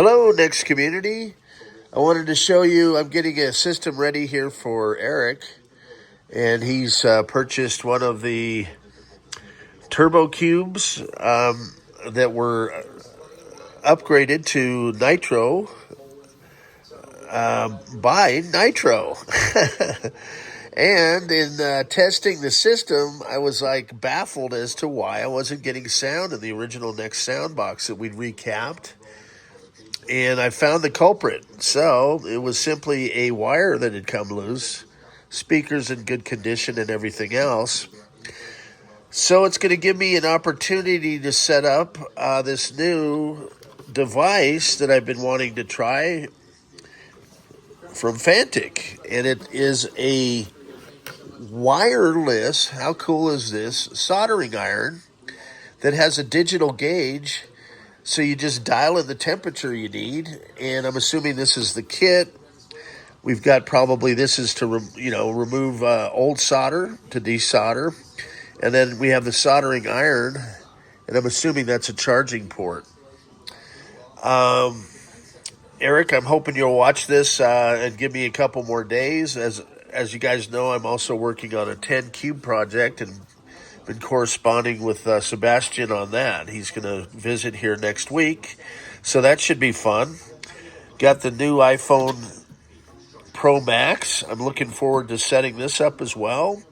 Hello, NeXT community. I wanted to show you, I'm getting a system ready here for Eric, and he's purchased one of the turbo cubes that were upgraded to Nitro by Nitro. And in testing the system, I was like baffled as to why I wasn't getting sound in the original NeXT sound box that we'd recapped. And I found the culprit. So it was simply a wire that had come loose, speakers in good condition and everything else. So it's going to give me an opportunity to set up this new device that I've been wanting to try from Fantik. And it is a wireless, how cool is this, soldering iron that has a digital gauge. So you just dial in the temperature you need, and I'm assuming this is the kit. We've got probably this is to remove old solder to desolder, and then we have the soldering iron, and I'm assuming that's a charging port. Eric, I'm hoping you'll watch this and give me a couple more days. As you guys know, I'm also working on a 10 cube project and been corresponding with Sebastian on that. He's going to visit here next week, so that should be fun. Got the new iPhone Pro Max. I'm looking forward to setting this up as well.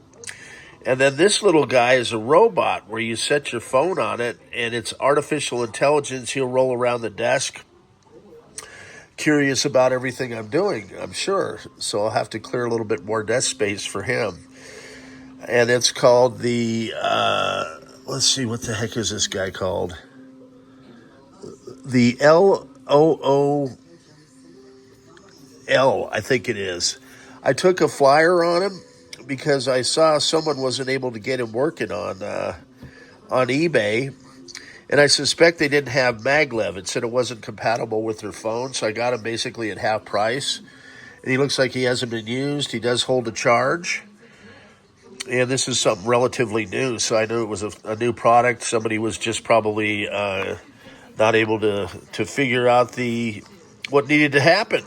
And then this little guy is a robot where you set your phone on it, and it's artificial intelligence. He'll roll around the desk, curious about everything I'm doing, I'm sure. So I'll have to clear a little bit more desk space for him. And it's called the, let's see, what the heck is this guy called? The LOOL, I think it is. I took a flyer on him because I saw someone wasn't able to get him working on eBay. And I suspect they didn't have maglev. It said it wasn't compatible with their phone, so I got him basically at half price. And he looks like he hasn't been used. He does hold a charge. And this is something relatively new, so I knew it was a new product. Somebody was just probably not able to figure out what needed to happen.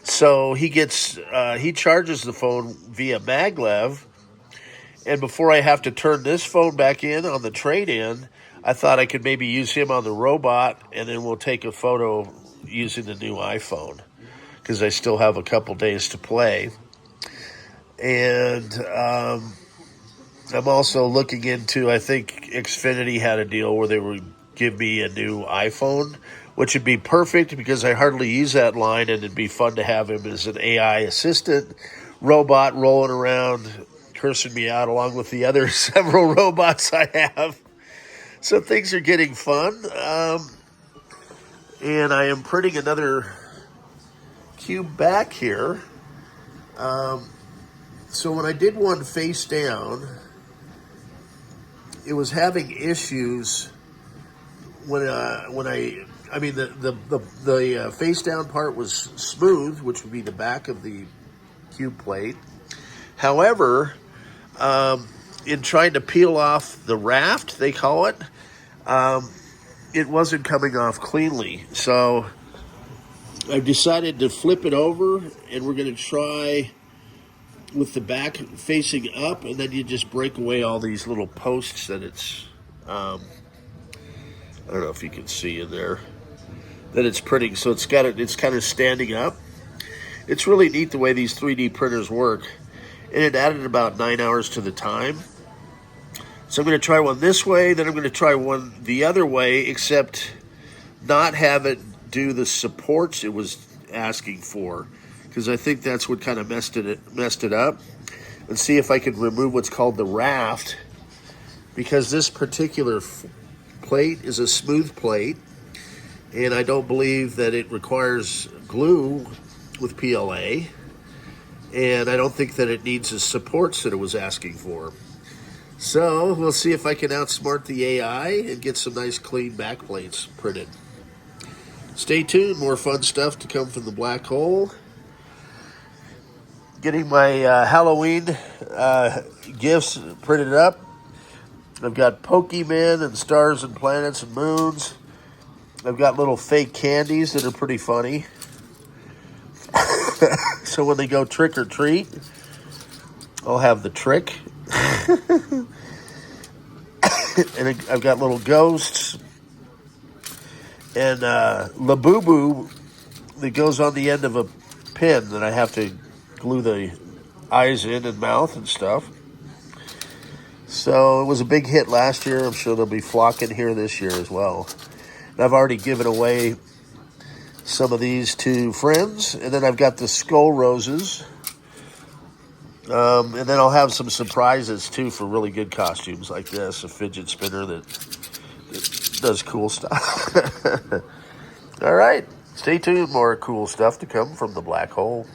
So he charges the phone via maglev, and before I have to turn this phone back in on the trade-in, I thought I could maybe use him on the robot, and then we'll take a photo using the new iPhone, because I still have a couple days to play. And I'm also looking into, I think Xfinity had a deal where they would give me a new iPhone, which would be perfect because I hardly use that line, and it'd be fun to have him as an AI assistant robot rolling around, cursing me out along with the other several robots I have. So things are getting fun. And I am printing another cube back here. So when I did one face down, it was having issues the face down part was smooth, which would be the back of the cube plate. However, in trying to peel off the raft, they call it, it wasn't coming off cleanly. So I've decided to flip it over, and we're going to try with the back facing up, and then you just break away all these little posts that it's, I don't know if you can see in there, that it's printing. So it's kind of standing up. It's really neat the way these 3D printers work, and it added about 9 hours to the time. So I'm going to try one this way, then I'm going to try one the other way, except not have it do the supports it was asking for, because I think that's what kind of messed it up. And see if I can remove what's called the raft, because this particular plate is a smooth plate, and I don't believe that it requires glue with PLA, and I don't think that it needs the supports that it was asking for. So we'll see if I can outsmart the AI and get some nice clean back plates printed. Stay tuned, more fun stuff to come from the black hole. Getting my Halloween gifts printed up. I've got Pokemon and stars and planets and moons. I've got little fake candies that are pretty funny. So when they go trick or treat, I'll have the trick. And I've got little ghosts and Labubu that goes on the end of a pin that I have to glue the eyes in and mouth and stuff. So it was a big hit last year. I'm sure they'll be flocking here this year as well. And I've already given away some of these to friends. And then I've got the skull roses. And then I'll have some surprises too for really good costumes like this, a fidget spinner that does cool stuff. All right, stay tuned. More cool stuff to come from the black hole.